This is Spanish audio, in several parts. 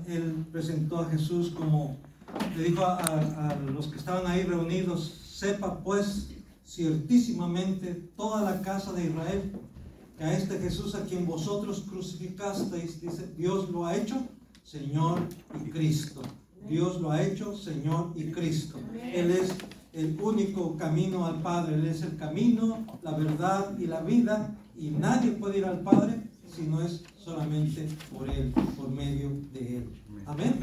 él presentó a Jesús como, le dijo a los que estaban ahí reunidos: sepa pues ciertísimamente toda la casa de Israel que a este Jesús a quien vosotros crucificasteis, dice, Dios lo ha hecho Señor y Cristo. Dios lo ha hecho Señor y Cristo. Él es el único camino al Padre. Él es el camino, la verdad y la vida, y nadie puede ir al Padre si no es solamente por Él, por medio de Él. Amén.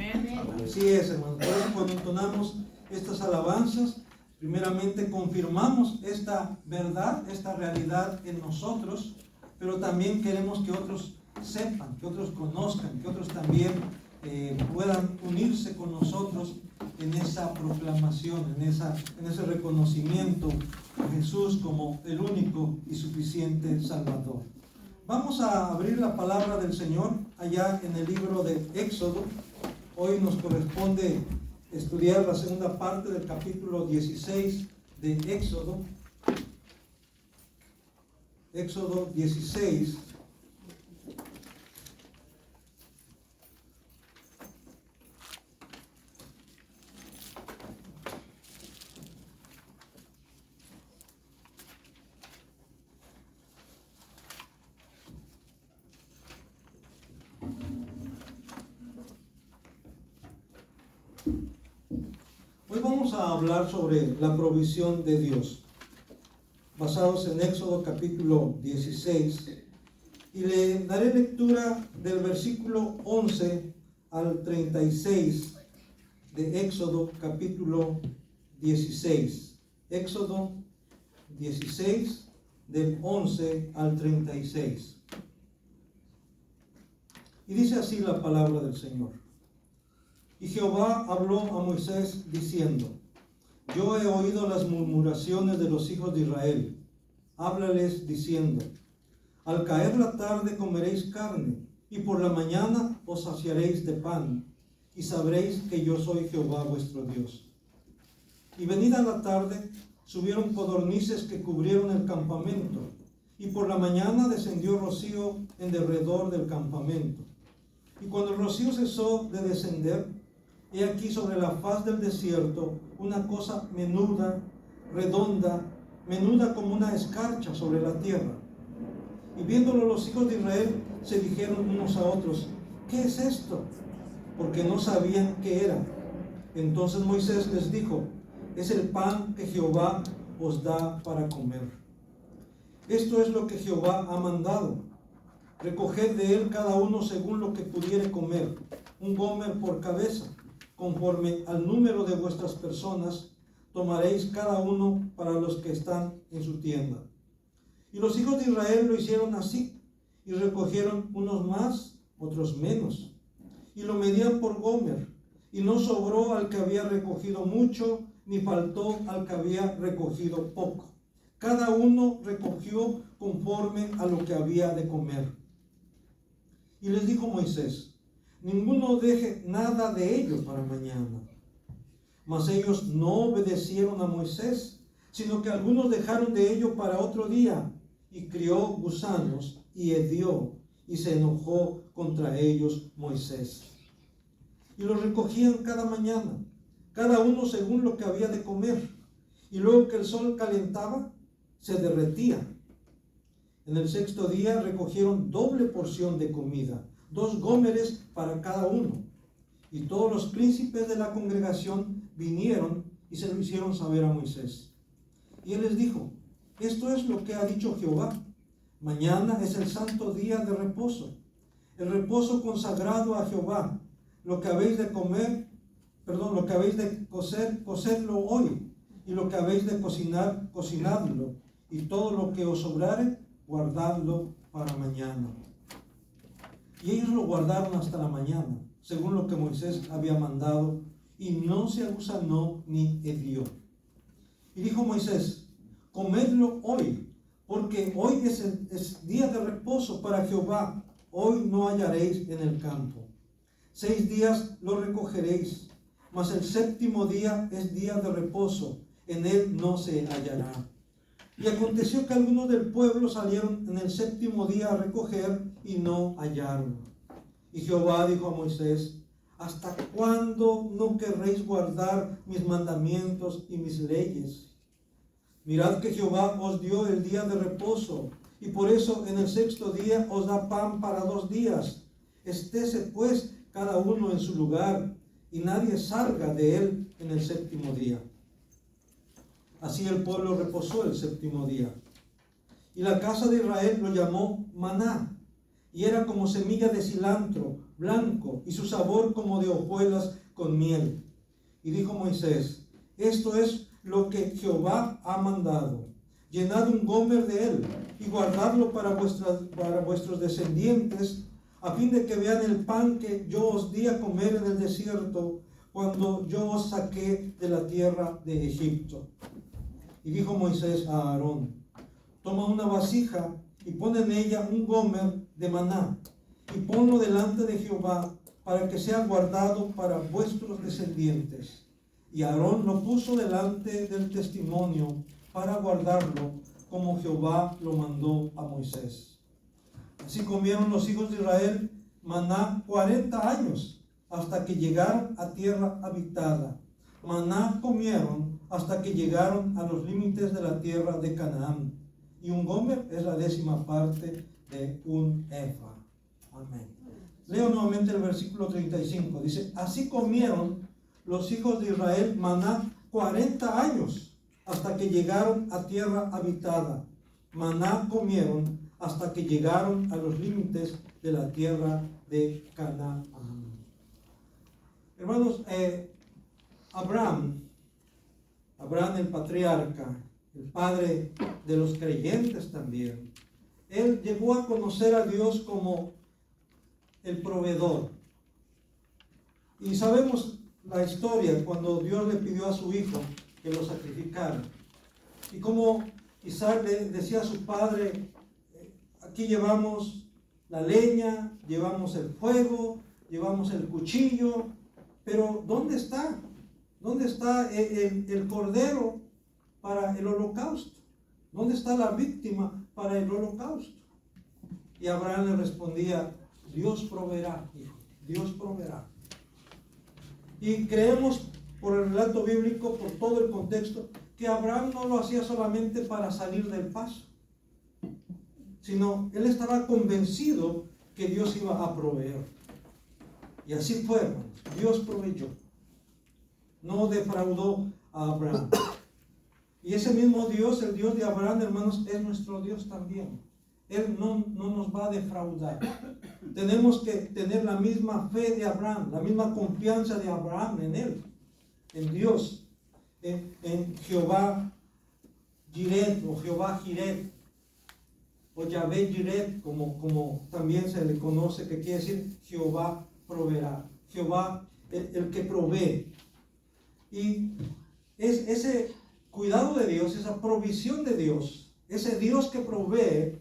Así es, hermanos. Por eso, cuando entonamos estas alabanzas, primeramente confirmamos esta verdad, esta realidad en nosotros, pero también queremos que otros sepan, que otros conozcan, que otros también puedan unirse con nosotros en esa proclamación, en ese reconocimiento a Jesús como el único y suficiente Salvador. Vamos a abrir la palabra del Señor allá en el libro de Éxodo. Hoy nos corresponde estudiar la segunda parte del capítulo 16 de Éxodo. Éxodo 16. Hoy vamos a hablar sobre la provisión de Dios, basados en Éxodo capítulo 16, y le daré lectura del versículo 11 al 36 de Éxodo capítulo 16. Éxodo 16, del 11 al 36. Y dice así la palabra del Señor. Y Jehová habló a Moisés diciendo: yo he oído las murmuraciones de los hijos de Israel. Háblales diciendo: al caer la tarde comeréis carne, y por la mañana os saciaréis de pan, y sabréis que yo soy Jehová vuestro Dios. Y venida la tarde, subieron codornices que cubrieron el campamento, y por la mañana descendió rocío en derredor del campamento. Y cuando el rocío cesó de descender, he aquí sobre la faz del desierto una cosa menuda, redonda, menuda como una escarcha sobre la tierra. Y viéndolo los hijos de Israel se dijeron unos a otros: ¿qué es esto? Porque no sabían qué era. Entonces Moisés les dijo: es el pan que Jehová os da para comer. Esto es lo que Jehová ha mandado: recoged de él cada uno según lo que pudiere comer, un gomer por cabeza. Conforme al número de vuestras personas, tomaréis cada uno para los que están en su tienda. Y los hijos de Israel lo hicieron así, y recogieron unos más, otros menos, y lo medían por gomer, y no sobró al que había recogido mucho, ni faltó al que había recogido poco. Cada uno recogió conforme a lo que había de comer. Y les dijo Moisés: ninguno deje nada de ello para mañana. Mas ellos no obedecieron a Moisés, sino que algunos dejaron de ello para otro día, y crió gusanos y hedió, y se enojó contra ellos Moisés. Y los recogían cada mañana, cada uno según lo que había de comer, y luego que el sol calentaba, se derretía. En el sexto día recogieron doble porción de comida, 2 gómeres para cada uno. Y todos los príncipes de la congregación vinieron y se lo hicieron saber a Moisés. Y él les dijo: esto es lo que ha dicho Jehová: mañana es el santo día de reposo, el reposo consagrado a Jehová. Lo que habéis de cocer, cocedlo hoy, y lo que habéis de cocinar, cocinadlo, y todo lo que os sobrare, guardadlo para mañana. Y ellos lo guardaron hasta la mañana, según lo que Moisés había mandado, y no se agusanó ni hedió. Y dijo Moisés: comedlo hoy, porque hoy es día de reposo para Jehová, hoy no hallaréis en el campo. 6 días lo recogeréis, mas el séptimo día es día de reposo, en él no se hallará. Y aconteció que algunos del pueblo salieron en el séptimo día a recoger y no hallaron. Y Jehová dijo a Moisés: ¿hasta cuándo no querréis guardar mis mandamientos y mis leyes? Mirad que Jehová os dio el día de reposo, y por eso en el sexto día os da pan para 2 días. Estése pues cada uno en su lugar, y nadie salga de él en el séptimo día. Así el pueblo reposó el séptimo día. Y la casa de Israel lo llamó maná, y era como semilla de cilantro blanco, y su sabor como de hojuelas con miel. Y dijo Moisés: esto es lo que Jehová ha mandado. Llenad un gomer de él, y guardadlo para vuestros descendientes, a fin de que vean el pan que yo os di a comer en el desierto, cuando yo os saqué de la tierra de Egipto. Y dijo Moisés a Aarón: toma una vasija y pon en ella un gomer de maná, y ponlo delante de Jehová, para que sea guardado para vuestros descendientes. Y Aarón lo puso delante del testimonio para guardarlo, como Jehová lo mandó a Moisés. Así comieron los hijos de Israel maná 40 años, hasta que llegaron a tierra habitada. Maná comieron hasta que llegaron a los límites de la tierra de Canaán. Y un gomer es la 10ª parte de un efa. Amén. Leo nuevamente el versículo 35. Dice: así comieron los hijos de Israel maná 40 años, hasta que llegaron a tierra habitada. Maná comieron hasta que llegaron a los límites de la tierra de Canaán. Hermanos, Abraham el patriarca, el padre de los creyentes también, él llegó a conocer a Dios como el proveedor. Y sabemos la historia cuando Dios le pidió a su hijo que lo sacrificara. Y como Isaac le decía a su padre: aquí llevamos la leña, llevamos el fuego, llevamos el cuchillo, pero ¿dónde está? ¿Dónde está el cordero para el holocausto? ¿Dónde está la víctima para el holocausto? Y Abraham le respondía: Dios proveerá, hijo, Dios proveerá. Y creemos por el relato bíblico, por todo el contexto, que Abraham no lo hacía solamente para salir del paso, sino él estaba convencido que Dios iba a proveer. Y así fue, hermanos. Dios proveyó. No defraudó a Abraham. Y ese mismo Dios, el Dios de Abraham, hermanos, es nuestro Dios también. Él no nos va a defraudar. Tenemos que tener la misma fe de Abraham, la misma confianza de Abraham en él, en Dios, en Jehová Jireh, o Jehová Jireh, o Yahvé Jireh, como también se le conoce, que quiere decir Jehová proveerá. Jehová, el que provee. Y es ese cuidado de Dios, esa provisión de Dios, ese Dios que provee,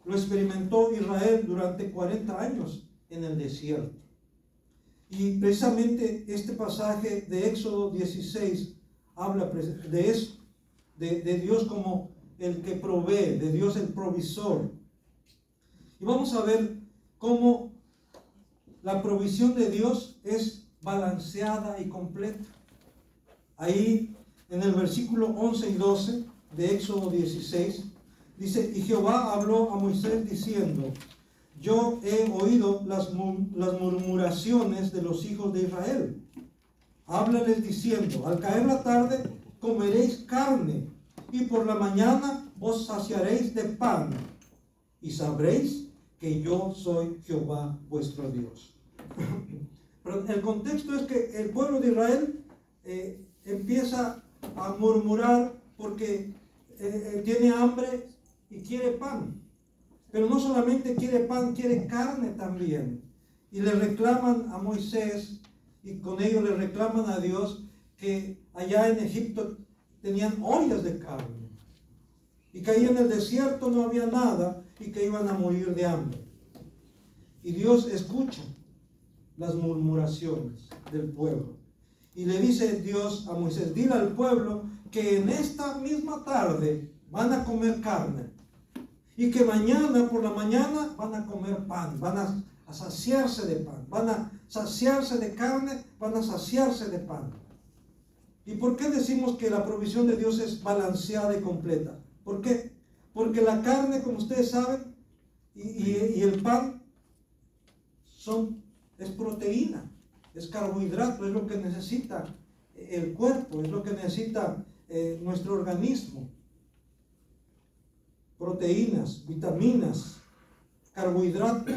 lo experimentó Israel durante 40 años en el desierto. Y precisamente este pasaje de Éxodo 16 habla de eso, de Dios como el que provee, de Dios el provisor. Y vamos a ver cómo la provisión de Dios es balanceada y completa. Ahí en el versículo 11 y 12 de Éxodo 16 dice: y Jehová habló a Moisés diciendo: yo he oído las murmuraciones de los hijos de Israel. Háblales diciendo: al caer la tarde comeréis carne, y por la mañana os saciaréis de pan, y sabréis que yo soy Jehová vuestro Dios. Pero el contexto es que el pueblo de Israel empieza a murmurar porque tiene hambre y quiere pan. Pero no solamente quiere pan, quiere carne también. Y le reclaman a Moisés, y con ello le reclaman a Dios, que allá en Egipto tenían ollas de carne, y que ahí en el desierto no había nada, y que iban a morir de hambre. Y Dios escucha las murmuraciones del pueblo. Y le dice Dios a Moisés: dile al pueblo que en esta misma tarde van a comer carne, y que mañana por la mañana van a comer pan, van a saciarse de pan, van a saciarse de carne, van a saciarse de pan. ¿Y por qué decimos que la provisión de Dios es balanceada y completa? ¿Por qué? Porque la carne, como ustedes saben, y el pan es proteína, es carbohidrato, es lo que necesita el cuerpo, es lo que necesita nuestro organismo. Proteínas, vitaminas, carbohidratos.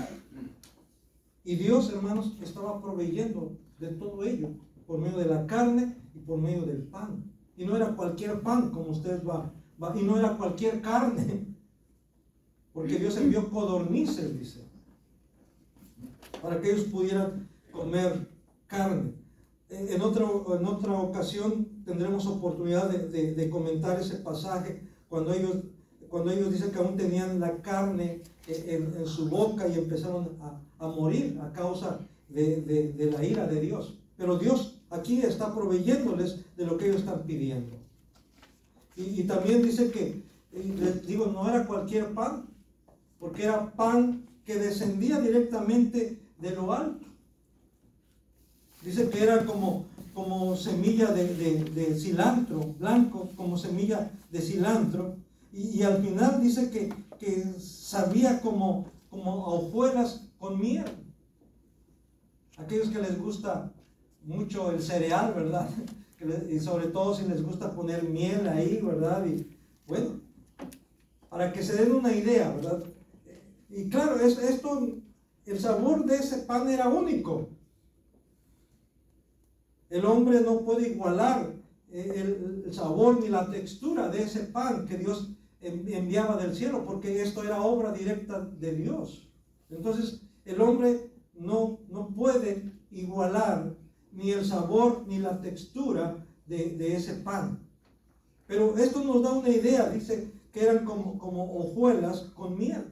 Y Dios, hermanos, estaba proveyendo de todo ello por medio de la carne y por medio del pan. Y no era cualquier pan, como ustedes y no era cualquier carne, porque Dios envió codornices, dice, para que ellos pudieran comer carne. En otra ocasión tendremos oportunidad de comentar ese pasaje cuando ellos dicen que aún tenían la carne en su boca y empezaron a morir a causa de la ira de Dios. Pero Dios aquí está proveyéndoles de lo que ellos están pidiendo. Y también dice que, les digo, no era cualquier pan, porque era pan que descendía directamente de lo alto. Dice que era como semilla de cilantro, blanco, como semilla de cilantro. Y al final dice que sabía como a hojuelas con miel. Aquellos que les gusta mucho el cereal, ¿verdad? Y sobre todo si les gusta poner miel ahí, ¿verdad? Y bueno, para que se den una idea, ¿verdad? Y claro, el sabor de ese pan era único. El hombre no puede igualar el sabor ni la textura de ese pan que Dios enviaba del cielo, porque esto era obra directa de Dios. Entonces, el hombre no puede igualar ni el sabor ni la textura de ese pan. Pero esto nos da una idea, dice que eran como hojuelas con miel.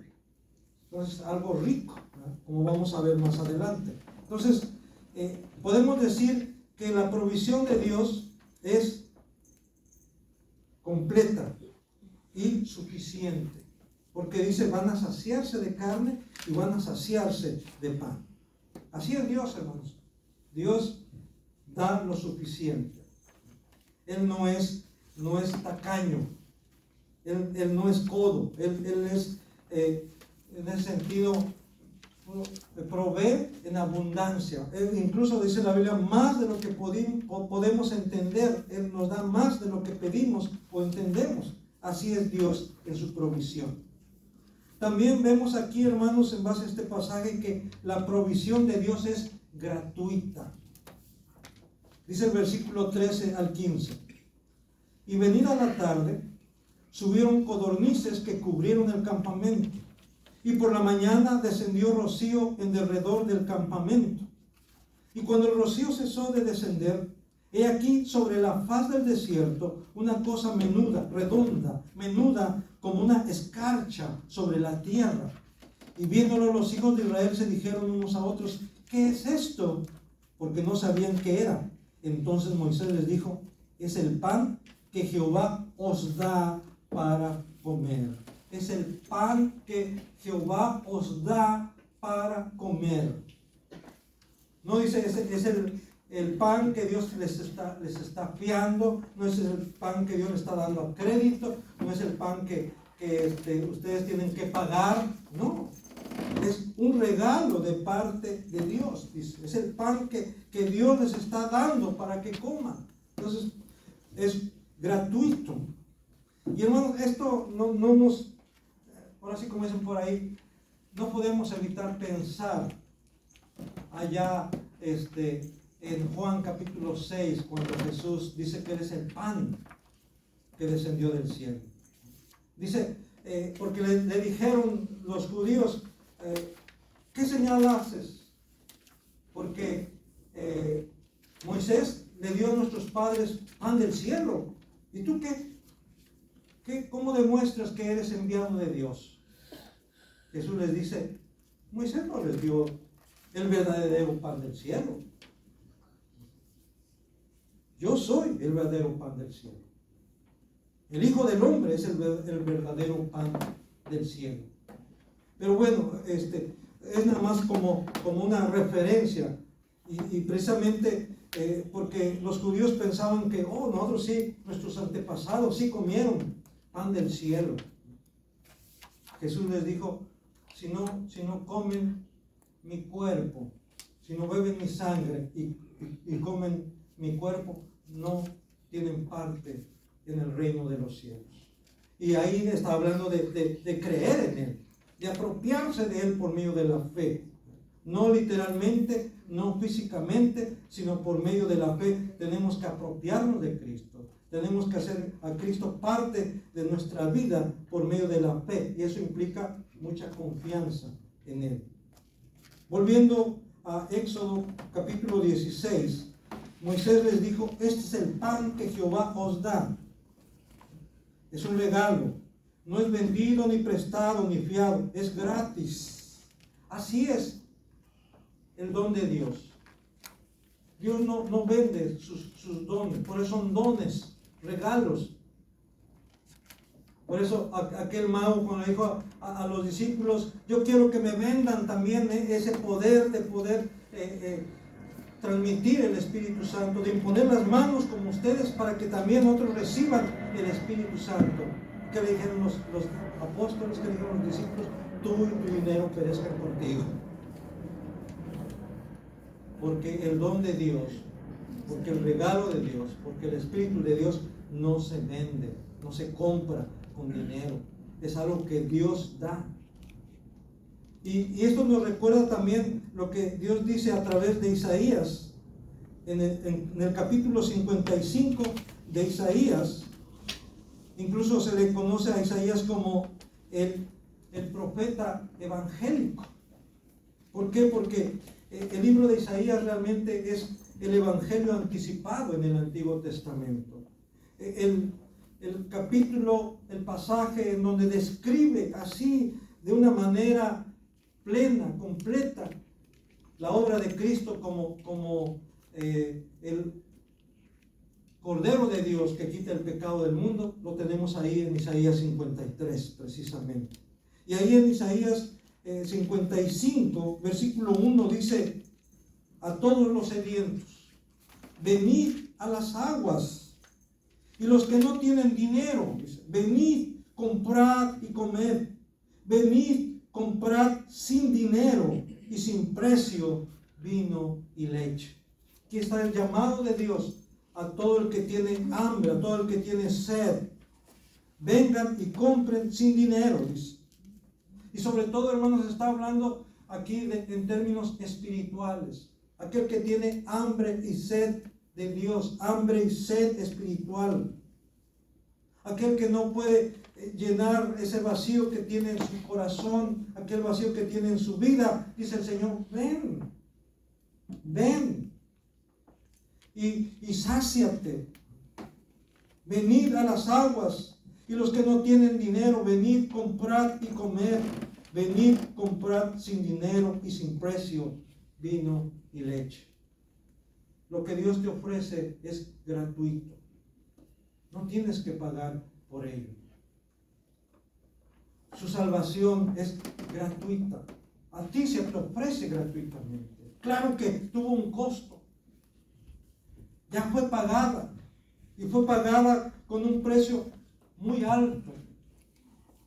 Entonces, algo rico, ¿no? Como vamos a ver más adelante. Entonces, podemos decir que la provisión de Dios es completa y suficiente, porque dice, van a saciarse de carne y van a saciarse de pan. Así es Dios, hermanos. Dios da lo suficiente. Él no es tacaño, Él no es codo, Él es, en ese sentido, provee en abundancia. Él incluso dice la Biblia, más de lo que podemos entender. Él nos da más de lo que pedimos o entendemos. Así es Dios en su provisión. También vemos aquí, hermanos, en base a este pasaje, que la provisión de Dios es gratuita. Dice el versículo 13 al 15. Y venida la tarde, subieron codornices que cubrieron el campamento. Y por la mañana descendió rocío en derredor del campamento. Y cuando el rocío cesó de descender, he aquí sobre la faz del desierto una cosa menuda, redonda, menuda como una escarcha sobre la tierra. Y viéndolo los hijos de Israel se dijeron unos a otros, ¿qué es esto? Porque no sabían qué era. Entonces Moisés les dijo, es el pan que Jehová os da para comer. Es el pan que Jehová os da para comer. No dice, es el pan que Dios les está fiando, no es el pan que Dios les está dando a crédito, no es el pan que ustedes tienen que pagar, no. Es un regalo de parte de Dios, dice. Es el pan que Dios les está dando para que coman. Entonces, es gratuito. Y hermanos, esto no nos, ahora sí como dicen por ahí, no podemos evitar pensar allá en Juan capítulo 6, cuando Jesús dice que Él es el pan que descendió del cielo. Dice, porque le dijeron los judíos, ¿qué señal haces? Porque Moisés le dio a nuestros padres pan del cielo. ¿Y tú qué? ¿Cómo demuestras que eres enviado de Dios? Jesús les dice, Moisés no les dio el verdadero pan del cielo. Yo soy el verdadero pan del cielo. El Hijo del Hombre es el verdadero pan del cielo. Pero bueno, es nada más como una referencia Y precisamente porque los judíos pensaban que, nosotros sí, nuestros antepasados sí comieron pan del cielo. Jesús les dijo, si no comen mi cuerpo, si no beben mi sangre y comen mi cuerpo, no tienen parte en el reino de los cielos. Y ahí está hablando de creer en Él, de apropiarse de Él por medio de la fe. No literalmente, no físicamente, sino por medio de la fe tenemos que apropiarnos de Cristo. Tenemos que hacer a Cristo parte de nuestra vida por medio de la fe. Y eso implica mucha confianza en Él. Volviendo a Éxodo capítulo 16, Moisés les dijo, este es el pan que Jehová os da. Es un regalo. No es vendido, ni prestado, ni fiado. Es gratis. Así es el don de Dios. Dios no vende sus dones. Por eso son dones, regalos. Por eso aquel mago cuando dijo a los discípulos, yo quiero que me vendan también ese poder de poder transmitir el Espíritu Santo, de imponer las manos como ustedes para que también otros reciban el Espíritu Santo. ¿Qué le dijeron los apóstoles? ¿Qué le dijeron los discípulos? Tú y tu dinero perezcan contigo. Porque el don de Dios, porque el regalo de Dios, porque el Espíritu de Dios no se vende, no se compra con dinero. Es algo que Dios da. Y esto nos recuerda también lo que Dios dice a través de Isaías. En el capítulo 55 de Isaías, incluso se le conoce a Isaías como el profeta evangélico. ¿Por qué? Porque el libro de Isaías realmente es el evangelio anticipado en el Antiguo Testamento. El capítulo, el pasaje en donde describe así de una manera plena, completa, la obra de Cristo como el Cordero de Dios que quita el pecado del mundo, lo tenemos ahí en Isaías 53 precisamente. Y ahí en Isaías 55, versículo 1 dice, a todos los sedientos, venid a las aguas, y los que no tienen dinero, dice, venid, comprad y comed, venid, comprad sin dinero y sin precio vino y leche. Aquí está el llamado de Dios a todo el que tiene hambre, a todo el que tiene sed. Vengan y compren sin dinero, dice. Y sobre todo, hermanos, está hablando aquí en términos espirituales. Aquel que tiene hambre y sed de Dios, hambre y sed espiritual. Aquel que no puede llenar ese vacío que tiene en su corazón, aquel vacío que tiene en su vida, dice el Señor, ven, ven y sáciate. Venid a las aguas, y los que no tienen dinero, venid, comprad y comer. Venid, comprad sin dinero y sin precio vino y leche. Lo que Dios te ofrece es gratuito. No tienes que pagar por ello. Su salvación es gratuita. A ti se te ofrece gratuitamente. Claro que tuvo un costo. Ya fue pagada. Y fue pagada con un precio muy alto.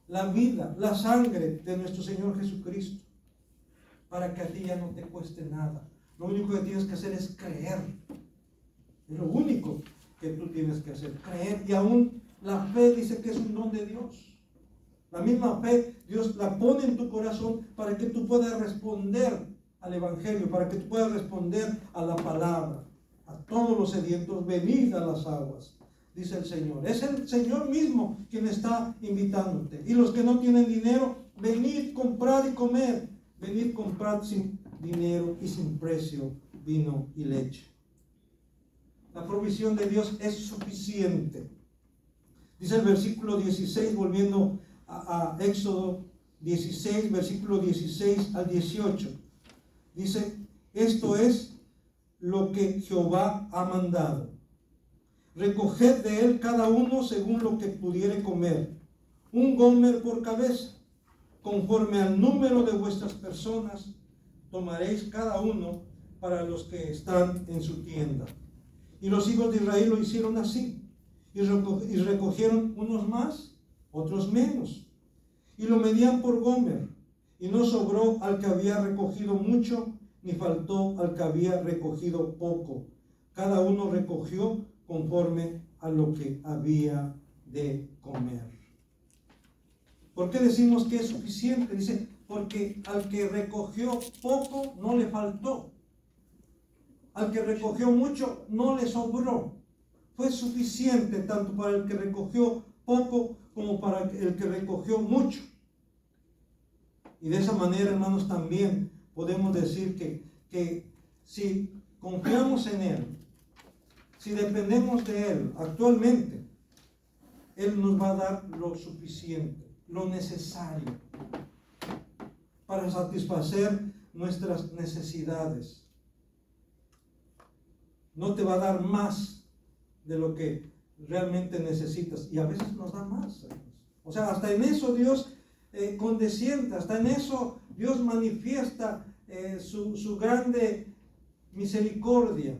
La vida, la sangre de nuestro Señor Jesucristo. Para que a ti ya no te cueste nada. Lo único que tienes que hacer es creer. Es lo único que tú tienes que hacer. Creer. Y aún la fe dice que es un don de Dios. La misma fe, Dios la pone en tu corazón para que tú puedas responder al Evangelio, para que tú puedas responder a la palabra. A todos los sedientos, venid a las aguas, dice el Señor. Es el Señor mismo quien está invitándote. Y los que no tienen dinero, venid, comprad y comer. Venid, comprad sin dinero y sin precio vino y leche. La provisión de Dios es suficiente. Dice el versículo 16, volviendo a Éxodo 16, versículo 16 al 18. Dice, esto es lo que Jehová ha mandado. Recoged de él cada uno según lo que pudiere comer, un gomer por cabeza, conforme al número de vuestras personas, tomaréis cada uno para los que están en su tienda. Y los hijos de Israel lo hicieron así, y recogieron unos más, otros menos, y lo medían por gomer, y no sobró al que había recogido mucho, ni faltó al que había recogido poco. Cada uno recogió conforme a lo que había de comer. ¿Por qué decimos que es suficiente? Dice, porque al que recogió poco no le faltó. Al que recogió mucho no le sobró. Fue suficiente tanto para el que recogió poco como para el que recogió mucho. Y de esa manera, hermanos, también podemos decir que si confiamos en Él, si dependemos de Él actualmente, Él nos va a dar lo suficiente, lo necesario para satisfacer nuestras necesidades. No te va a dar más de lo que realmente necesitas, y a veces nos da más. O sea, hasta en eso Dios condesciende, hasta en eso Dios manifiesta su grande misericordia.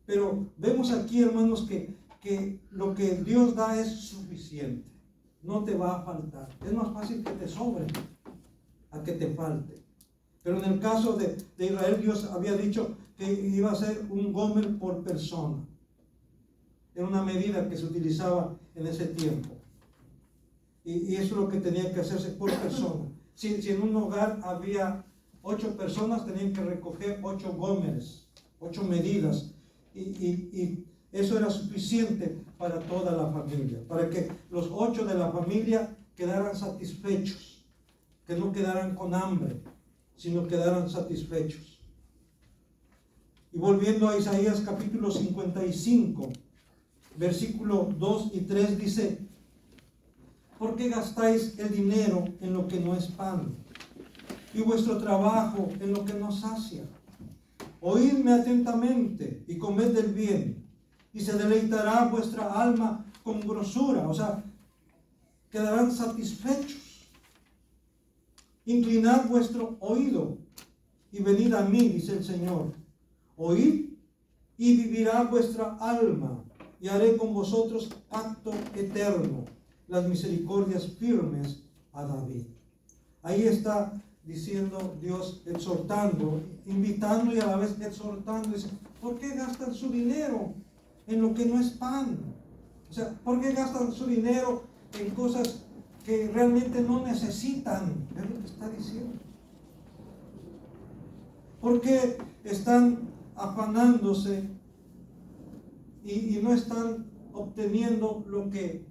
Pero vemos aquí, hermanos, que lo que Dios da es suficiente, no te va a faltar. Es más fácil que te sobre a que te falte. Pero en el caso de Israel, Dios había dicho que iba a ser un gomer por persona. Era una medida que se utilizaba en ese tiempo. Y eso es lo que tenía que hacerse por persona. Si en un hogar había 8 personas, tenían que recoger 8 gómeres, 8 medidas. Y eso era suficiente para toda la familia, para que los 8 de la familia quedaran satisfechos, que no quedaran con hambre, sino quedaran satisfechos. Y volviendo a Isaías capítulo 55, versículo 2 y 3 dice: ¿por qué gastáis el dinero en lo que no es pan, y vuestro trabajo en lo que no sacia? Oídme atentamente y comed del bien, y se deleitará vuestra alma con grosura. O sea, quedarán satisfechos. Inclinad vuestro oído y venid a mí, dice el Señor. Oíd y vivirá vuestra alma, y haré con vosotros pacto eterno, las misericordias firmes a David. Ahí está diciendo Dios, exhortando, invitando y a la vez exhortando. Dice, ¿por qué gastan su dinero en lo que no es pan? O sea, ¿por qué gastan su dinero en cosas que realmente no necesitan? Es lo que está diciendo. ¿Por qué están afanándose y no están obteniendo lo que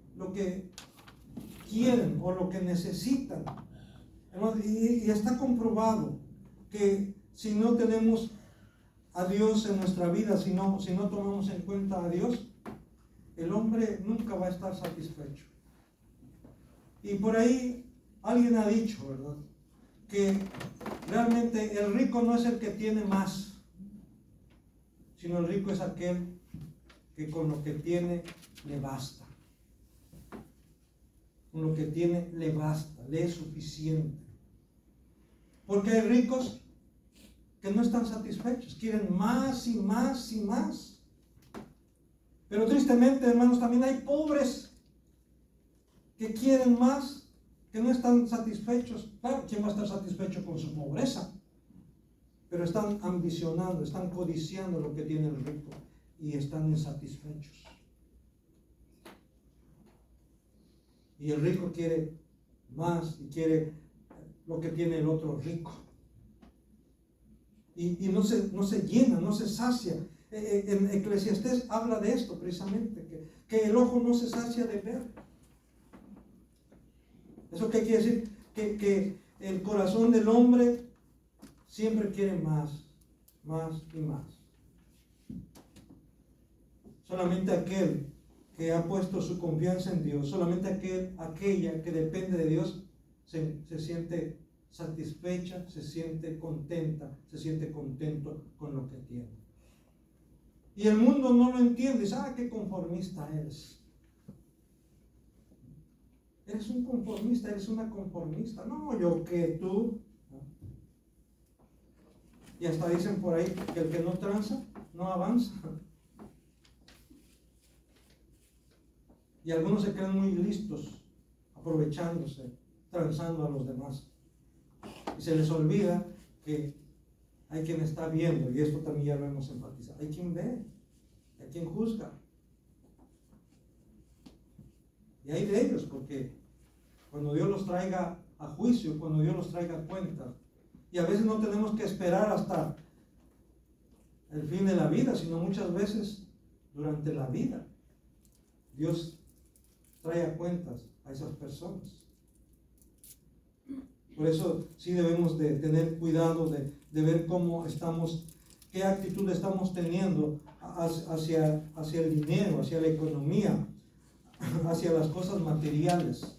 quieren o lo que necesitan? Y está comprobado que si no tenemos a Dios en nuestra vida, si no tomamos en cuenta a Dios, el hombre nunca va a estar satisfecho. Y por ahí alguien ha dicho, ¿verdad?, que realmente el rico no es el que tiene más, sino el rico es aquel que con lo que tiene le basta. Con lo que tiene le basta, le es suficiente. Porque hay ricos que no están satisfechos, quieren más y más y más. Pero tristemente, hermanos, también hay pobres que quieren más, que no están satisfechos. Claro, ¿quién va a estar satisfecho con su pobreza? Pero están ambicionando, están codiciando lo que tiene el rico y están insatisfechos. Y el rico quiere más y quiere lo que tiene el otro rico. Y no se llena, no se sacia. En Eclesiastés habla de esto precisamente, que el ojo no se sacia de ver. ¿Eso qué quiere decir? Que el corazón del hombre siempre quiere más, más y más. Solamente aquel que ha puesto su confianza en Dios, solamente aquella que depende de Dios, se siente satisfecha, se siente contenta, se siente contento con lo que tiene. Y el mundo no lo entiende. ¿Qué conformista eres? Eres un conformista, eres una conformista. No, yo que tú. Y hasta dicen por ahí que el que no tranza, no avanza. Y algunos se creen muy listos, aprovechándose, transando a los demás. Y se les olvida que hay quien está viendo, y esto también ya lo hemos enfatizado. Hay quien ve, hay quien juzga. Y hay de ellos, porque cuando Dios los traiga a juicio, cuando Dios los traiga a cuenta, y a veces no tenemos que esperar hasta el fin de la vida, sino muchas veces durante la vida, Dios trae a cuentas a esas personas. Por eso sí debemos de tener cuidado de ver cómo estamos, qué actitud estamos teniendo hacia el dinero, hacia la economía, hacia las cosas materiales.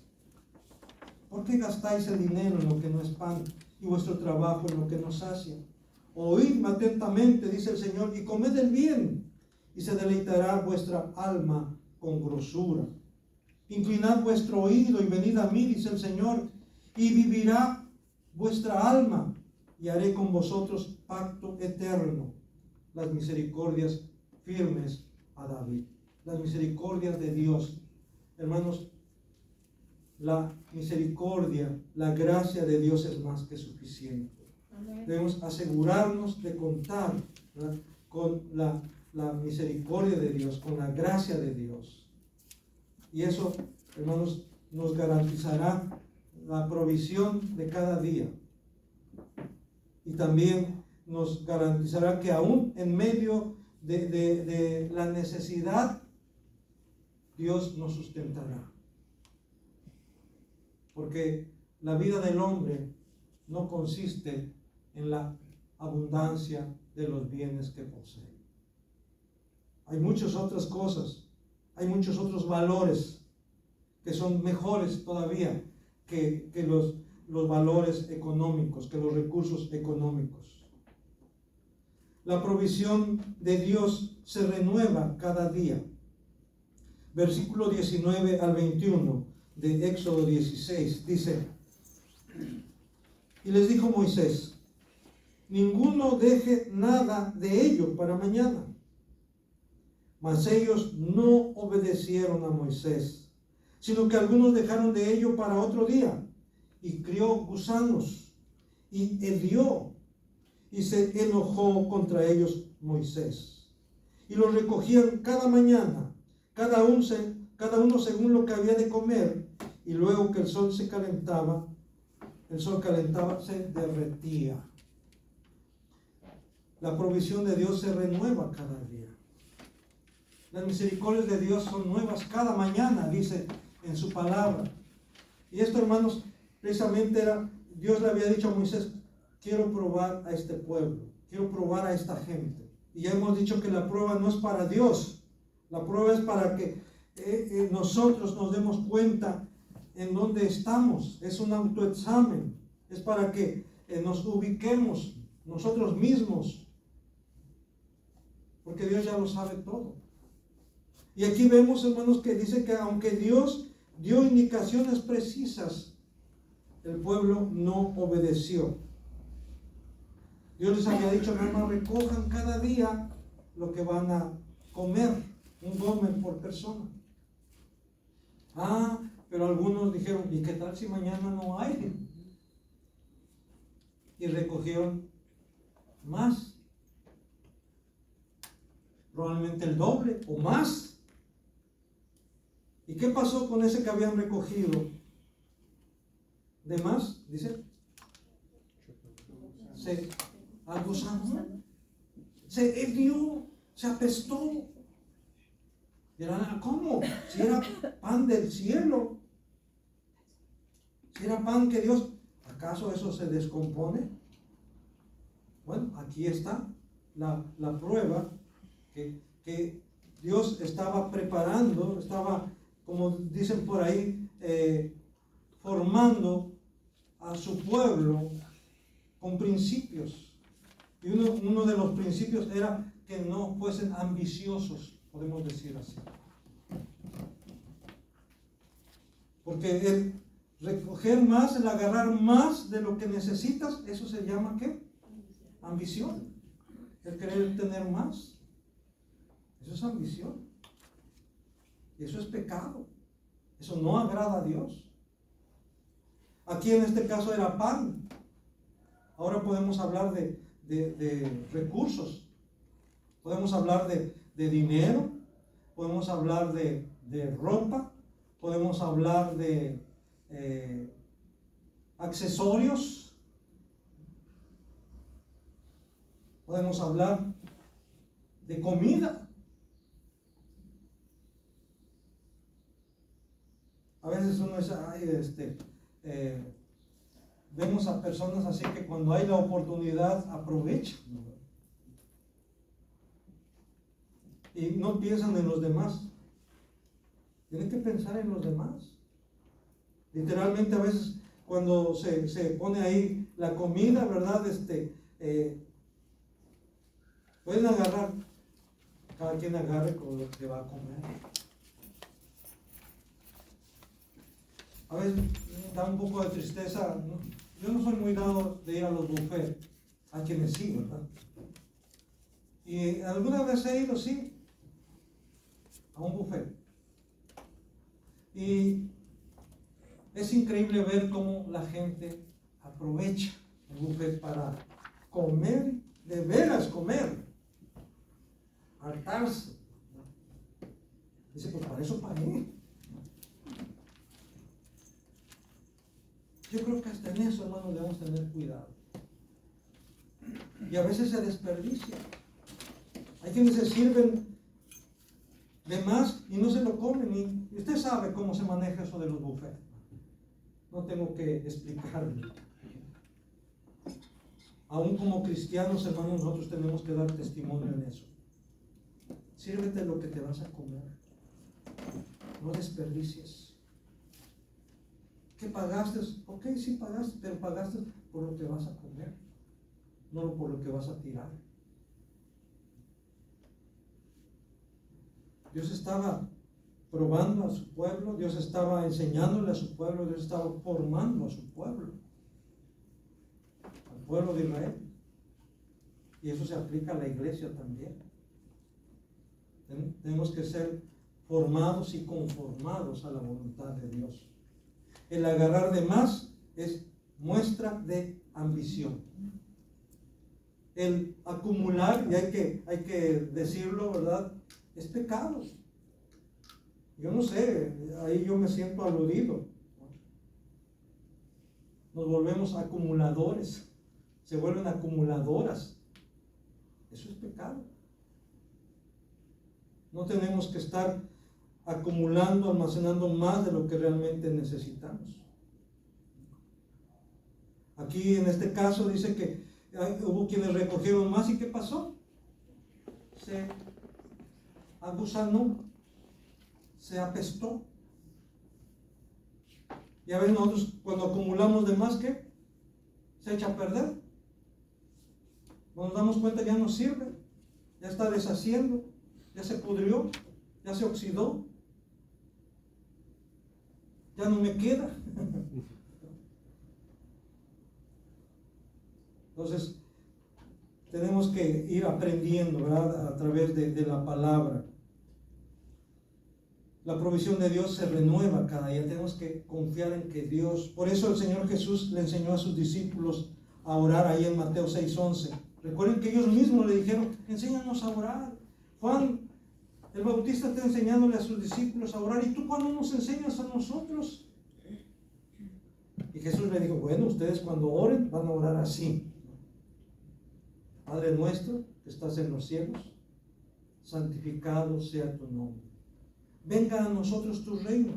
¿Por qué gastáis el dinero en lo que no es pan y vuestro trabajo en lo que no sacia? Oídme atentamente, dice el Señor, y comed el bien, y se deleitará vuestra alma con grosura. Inclinad vuestro oído y venid a mí, dice el Señor, y vivirá vuestra alma, y haré con vosotros pacto eterno. Las misericordias firmes a David. Las misericordias de Dios. Hermanos, la misericordia, la gracia de Dios es más que suficiente. Amén. Debemos asegurarnos de contar, ¿verdad?, con la misericordia de Dios, con la gracia de Dios. Y eso, hermanos, nos garantizará la provisión de cada día. Y también nos garantizará que aún en medio de la necesidad, Dios nos sustentará. Porque la vida del hombre no consiste en la abundancia de los bienes que posee. Hay muchas otras cosas, hay muchos otros valores que son mejores todavía que los valores económicos, que los recursos económicos. La provisión de Dios se renueva cada día. Versículo 19 al 21 de Éxodo 16 dice: y les dijo Moisés: ninguno deje nada de ello para mañana. Mas ellos no obedecieron a Moisés, sino que algunos dejaron de ello para otro día, y crió gusanos, y hedió, y se enojó contra ellos Moisés. Y los recogían cada mañana, cada uno según lo que había de comer, y luego que el sol calentaba, se derretía. La provisión de Dios se renueva cada día. Las misericordias de Dios son nuevas cada mañana, dice en su palabra. Y esto, hermanos, precisamente Dios le había dicho a Moisés: quiero probar a este pueblo, quiero probar a esta gente. Y ya hemos dicho que la prueba no es para Dios, la prueba es para que nosotros nos demos cuenta en dónde estamos. Es un autoexamen, es para que nos ubiquemos nosotros mismos, porque Dios ya lo sabe todo. Y aquí vemos, hermanos, que dice que aunque Dios dio indicaciones precisas, el pueblo no obedeció. Dios les había dicho: hermanos, recojan cada día lo que van a comer, un gomer por persona. Pero algunos dijeron: ¿y qué tal si mañana no hay? Y recogieron más, probablemente el doble o más. ¿Y qué pasó con ese que habían recogido de más? Dice, se aguzanó, se hedió, se apestó. Dirán: ¿cómo? Si era pan del cielo, si era pan que Dios, ¿acaso eso se descompone? Bueno, aquí está la prueba que Dios estaba preparando, estaba, como dicen por ahí, formando a su pueblo con principios. Y uno de los principios era que no fuesen ambiciosos, podemos decir así. Porque el recoger más, el agarrar más de lo que necesitas, eso se llama ¿qué? ambición, el querer tener más. Eso es ambición. Eso es pecado. Eso no agrada a Dios. Aquí en este caso era pan. Ahora podemos hablar de recursos. Podemos hablar de dinero. Podemos hablar de ropa. Podemos hablar de accesorios. Podemos hablar de comida. A veces uno dice, vemos a personas así que cuando hay la oportunidad aprovechan, ¿no? Y no piensan en los demás. Tienen que pensar en los demás. Literalmente a veces cuando se pone ahí la comida, ¿verdad? Pueden agarrar, cada quien agarre con lo que va a comer. A veces da un poco de tristeza, ¿no? Yo no soy muy dado de ir a los buffets, a quienes sí, ¿verdad? Y alguna vez he ido, sí, a un buffet. Y es increíble ver cómo la gente aprovecha el buffet para comer, de veras comer, hartarse. Dice, pues para eso pagué. Yo creo que hasta en eso, hermanos, debemos tener cuidado. Y a veces se desperdicia. Hay quienes se sirven de más y no se lo comen. Y usted sabe cómo se maneja eso de los buffets. No tengo que explicarle. Aún como cristianos, hermanos, nosotros tenemos que dar testimonio en eso. Sírvete lo que te vas a comer. No desperdicies. ¿Qué pagaste? Ok, sí pagaste, pero pagaste por lo que vas a comer, no por lo que vas a tirar. Dios estaba probando a su pueblo, Dios estaba enseñándole a su pueblo, Dios estaba formando a su pueblo, al pueblo de Israel. Y eso se aplica a la iglesia también. Tenemos que ser formados y conformados a la voluntad de Dios. El agarrar de más es muestra de ambición. El acumular, y hay que decirlo, ¿verdad? Es pecado. Yo no sé, ahí yo me siento aludido. Nos volvemos acumuladores, se vuelven acumuladoras. Eso es pecado. No tenemos que estar acumulando, almacenando más de lo que realmente necesitamos. Aquí en este caso dice que hubo quienes recogieron más y ¿qué pasó? Se agusanó, se apestó. Y a veces nosotros cuando acumulamos de más, ¿qué? Se echa a perder. Cuando nos damos cuenta ya no sirve, ya está deshaciendo, ya se pudrió, ya se oxidó. Ya no me queda. Entonces, tenemos que ir aprendiendo, ¿verdad? A través de la palabra. La provisión de Dios se renueva cada día. Tenemos que confiar en que Dios... Por eso el Señor Jesús le enseñó a sus discípulos a orar ahí en Mateo 6:11. Recuerden que ellos mismos le dijeron, enséñanos a orar. Juan el Bautista está enseñándole a sus discípulos a orar. ¿Y tú cuándo nos enseñas a nosotros? Y Jesús le dijo, bueno, ustedes cuando oren van a orar así. Padre nuestro que estás en los cielos, santificado sea tu nombre. Venga a nosotros tu reino.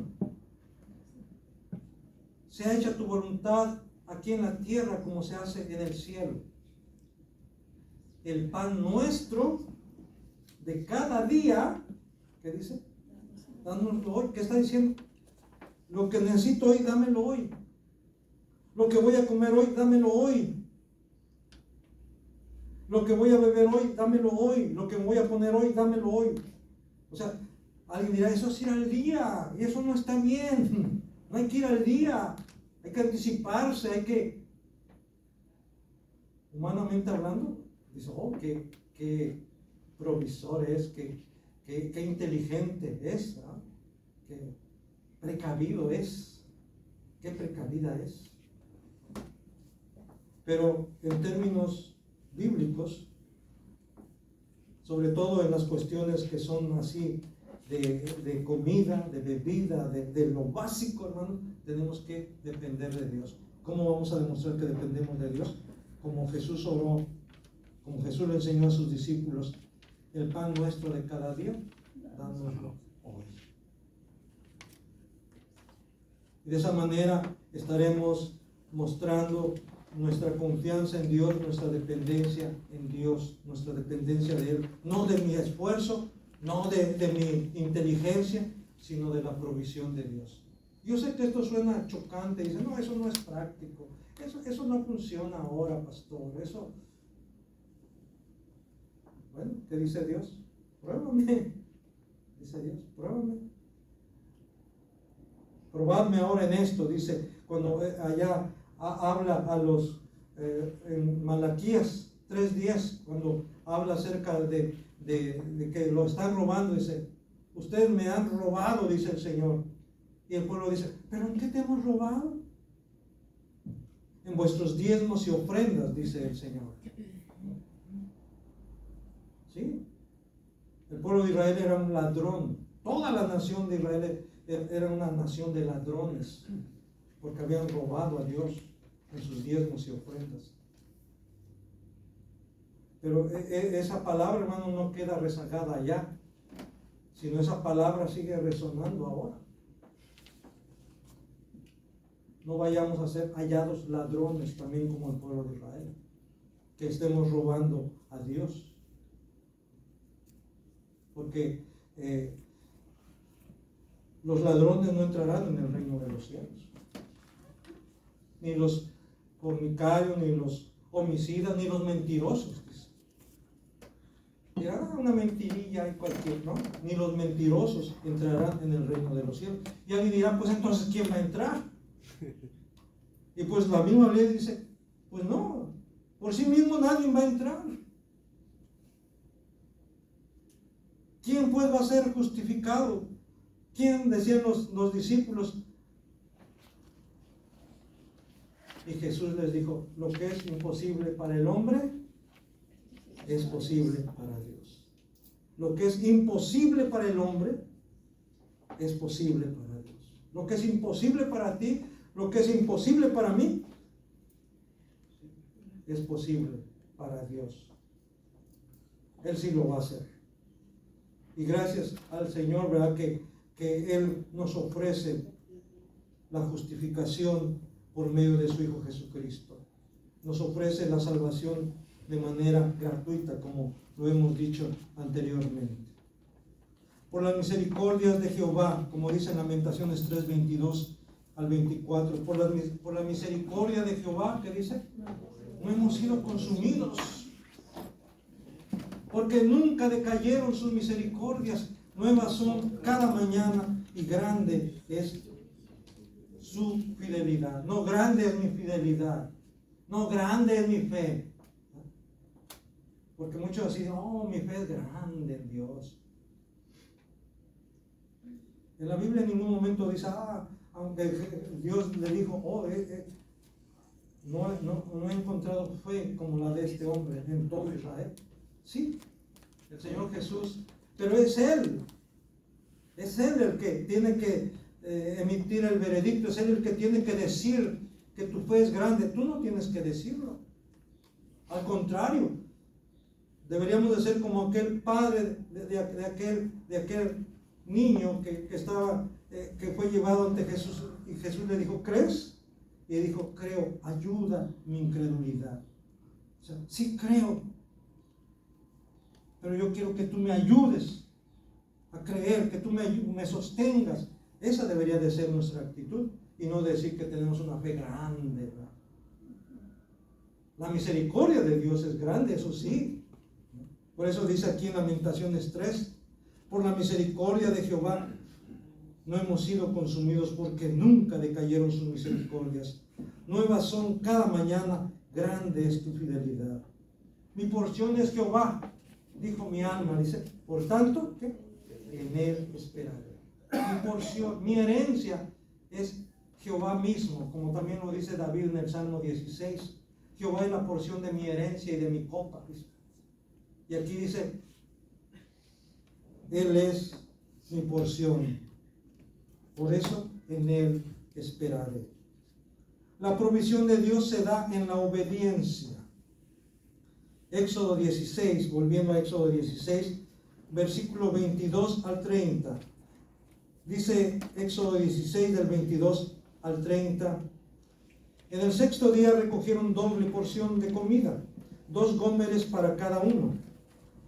Sea hecha tu voluntad aquí en la tierra como se hace en el cielo. El pan nuestro de cada día, ¿qué dice? Dánoslo hoy. ¿Qué está diciendo? Lo que necesito hoy, dámelo hoy. Lo que voy a comer hoy, dámelo hoy. Lo que voy a beber hoy, dámelo hoy. Lo que me voy a poner hoy, dámelo hoy. O sea, alguien dirá, eso es ir al día. Y eso no está bien. No hay que ir al día. Hay que anticiparse, hay que, humanamente hablando, Dice, oh, qué provisor es, qué inteligente es, ¿no? Qué precavido es, qué precavida es. Pero en términos bíblicos, sobre todo en las cuestiones que son así de comida, de bebida, de lo básico, hermano, tenemos que depender de Dios. ¿Cómo vamos a demostrar que dependemos de Dios? Como Jesús oró, como Jesús le enseñó a sus discípulos, el pan nuestro de cada día, dánoslo hoy. Y de esa manera estaremos mostrando nuestra confianza en Dios, nuestra dependencia en Dios, nuestra dependencia de Él, no de mi esfuerzo, no de mi inteligencia, sino de la provisión de Dios. Yo sé que esto suena chocante, dice, no, eso no es práctico, eso no funciona ahora, pastor, eso. Bueno, ¿qué dice Dios? Pruébame, dice Dios, pruébame. Probadme ahora en esto, dice, cuando allá habla a los, en Malaquías 3:10, cuando habla acerca de que lo están robando, dice, ustedes me han robado, dice el Señor. Y el pueblo dice, ¿pero en qué te hemos robado? En vuestros diezmos y ofrendas, dice el Señor. ¿Sí? El pueblo de Israel era un ladrón. Toda la nación de Israel era una nación de ladrones, porque habían robado a Dios en sus diezmos y ofrendas. Pero esa palabra, hermano, no queda rezagada allá, sino esa palabra sigue resonando ahora. No vayamos a ser hallados ladrones también como el pueblo de Israel, que estemos robando a Dios. Porque los ladrones no entrarán en el reino de los cielos. Ni los fornicarios, ni los homicidas, ni los mentirosos. Dirá una mentirilla y cualquier, ¿no? Ni los mentirosos entrarán en el reino de los cielos. Y alguien dirá, pues entonces, ¿quién va a entrar? Y pues la misma ley dice, pues no, por sí mismo nadie va a entrar. ¿Quién pues va a ser justificado? ¿Quién? Decían los discípulos. Y Jesús les dijo, lo que es imposible para el hombre, es posible para Dios. Lo que es imposible para el hombre, es posible para Dios. Lo que es imposible para ti, lo que es imposible para mí, es posible para Dios. Él sí lo va a hacer. Y gracias al Señor, ¿verdad? Que Él nos ofrece la justificación por medio de su Hijo Jesucristo. Nos ofrece la salvación de manera gratuita, como lo hemos dicho anteriormente. Por las misericordias de Jehová, como dice en Lamentaciones 3:22 al 24, por la misericordia de Jehová, ¿qué dice? No hemos sido consumidos, porque nunca decayeron sus misericordias, nuevas son cada mañana, y grande es su fidelidad. No grande es mi fidelidad, no grande es mi fe. Porque muchos dicen, oh, mi fe es grande en Dios. En la Biblia en ningún momento dice, aunque Dios le dijo, oh, no he encontrado fe como la de este hombre en todo Israel. Sí, el Señor Jesús, pero es Él el que tiene que emitir el veredicto, es Él el que tiene que decir que tu fe es grande. Tú no tienes que decirlo. Al contrario, deberíamos de ser como aquel padre de aquel niño que fue llevado ante Jesús, y Jesús le dijo, ¿crees? Y dijo, creo, ayuda mi incredulidad. O sea, sí creo, pero yo quiero que tú me ayudes a creer, que tú me sostengas. Esa debería de ser nuestra actitud, y no decir que tenemos una fe grande, ¿verdad? La misericordia de Dios es grande, eso sí. Por eso dice aquí en Lamentaciones 3, por la misericordia de Jehová no hemos sido consumidos, porque nunca decayeron sus misericordias. Nuevas son cada mañana, grande es tu fidelidad. Mi porción es Jehová, dijo mi alma. Dice, por tanto, ¿qué? En él esperaré. Mi porción, mi herencia es Jehová mismo, como también lo dice David en el Salmo 16. Jehová es la porción de mi herencia y de mi copa. Dice. Y aquí dice, Él es mi porción. Por eso en Él esperaré. La provisión de Dios se da en la obediencia. Éxodo 16, volviendo a Éxodo 16, versículo 22 al 30. Dice Éxodo 16, del 22 al 30. En el sexto día recogieron doble porción de comida, 2 gómeres para cada uno.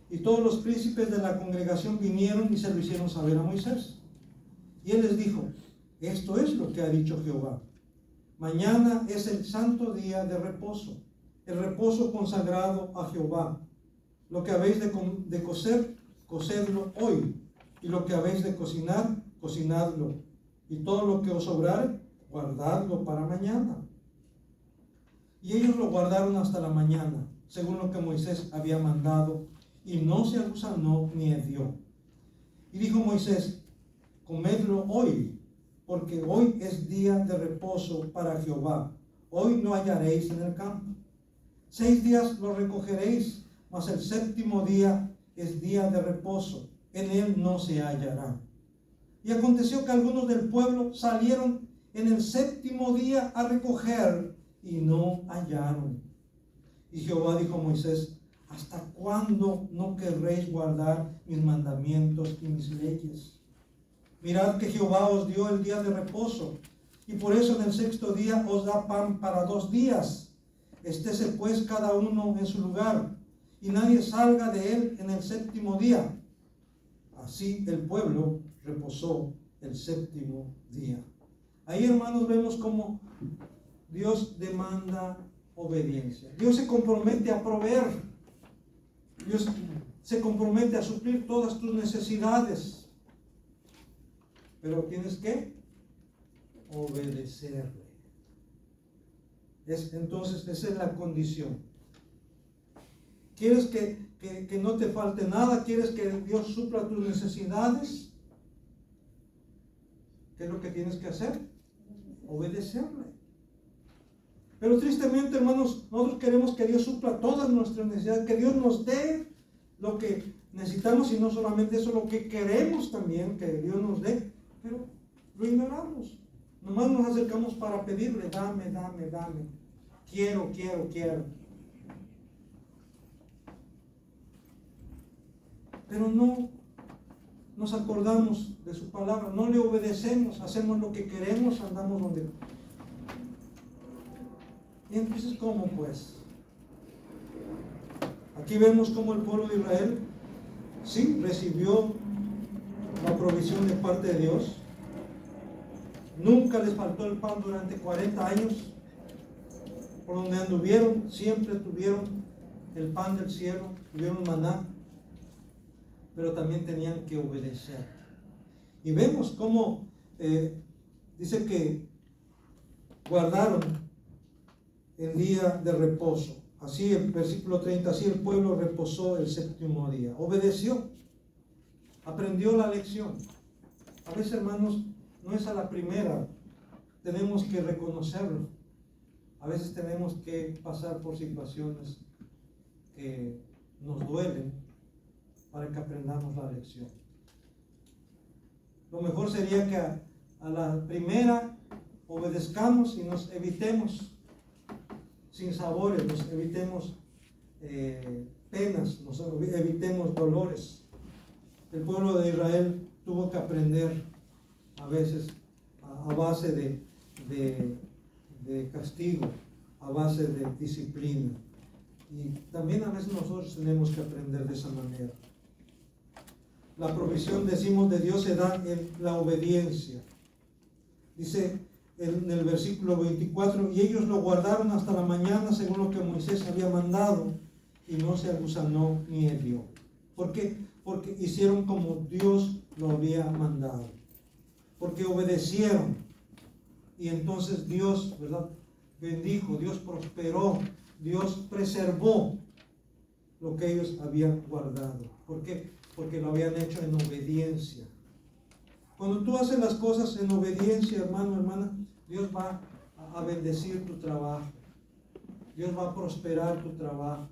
Y todos los príncipes de la congregación vinieron y se lo hicieron saber a Moisés. Y él les dijo, esto es lo que ha dicho Jehová. Mañana es el santo día de reposo, el reposo consagrado a Jehová. Lo que habéis de cocer, cocedlo hoy. Y lo que habéis de cocinar, cocinadlo. Y todo lo que os sobrare, guardadlo para mañana. Y ellos lo guardaron hasta la mañana, según lo que Moisés había mandado, y no se agusanó ni hedió. Y dijo Moisés, comedlo hoy, porque hoy es día de reposo para Jehová. Hoy no hallaréis en el campo. 6 días lo recogeréis, mas el séptimo día es día de reposo. En él no se hallará. Y aconteció que algunos del pueblo salieron en el séptimo día a recoger y no hallaron. Y Jehová dijo a Moisés, ¿hasta cuándo no querréis guardar mis mandamientos y mis leyes? Mirad que Jehová os dio el día de reposo, y por eso en el sexto día os da pan para 2 días. Estése pues cada uno en su lugar, y nadie salga de él en el séptimo día. Así el pueblo reposó el séptimo día. Ahí, hermanos, vemos cómo Dios demanda obediencia. Dios se compromete a proveer. Dios se compromete a suplir todas tus necesidades. Pero tienes que obedecerle. Entonces, esa es la condición. ¿Quieres que no te falte nada? ¿Quieres que Dios supla tus necesidades? ¿Qué es lo que tienes que hacer? Obedecerle. Pero tristemente, hermanos, nosotros queremos que Dios supla todas nuestras necesidades, que Dios nos dé lo que necesitamos, y no solamente eso, lo que queremos también que Dios nos dé, pero lo ignoramos. Nomás nos acercamos para pedirle, dame, dame, dame, quiero. Pero no nos acordamos de su palabra, no le obedecemos, hacemos lo que queremos, andamos donde. Y entonces, ¿cómo pues? Aquí vemos cómo el pueblo de Israel sí recibió la provisión de parte de Dios. Nunca les faltó el pan durante 40 años. Por donde anduvieron, siempre tuvieron el pan del cielo, tuvieron maná, pero también tenían que obedecer. Y vemos cómo dice que guardaron el día de reposo. Así el versículo 30, así el pueblo reposó el séptimo día. Obedeció, aprendió la lección. A veces, hermanos, no es a la primera, tenemos que reconocerlo. A veces tenemos que pasar por situaciones que nos duelen para que aprendamos la lección. Lo mejor sería que a la primera obedezcamos y nos evitemos sinsabores, nos evitemos penas, nos evitemos dolores. El pueblo de Israel tuvo que aprender a veces a base de castigo, a base de disciplina. Y también a veces nosotros tenemos que aprender de esa manera. La provisión, decimos, de Dios se da en la obediencia. Dice en el versículo 24, y ellos lo guardaron hasta la mañana según lo que Moisés había mandado, y no se agusanó ni hedió. ¿Por qué? Porque hicieron como Dios lo había mandado. Porque obedecieron. Y entonces Dios, ¿verdad?, bendijo, Dios prosperó, Dios preservó. lo que ellos habían guardado. ¿Por qué? Porque lo habían hecho en obediencia. Cuando tú haces las cosas en obediencia, hermano, hermana, Dios va a bendecir tu trabajo. Dios va a prosperar tu trabajo.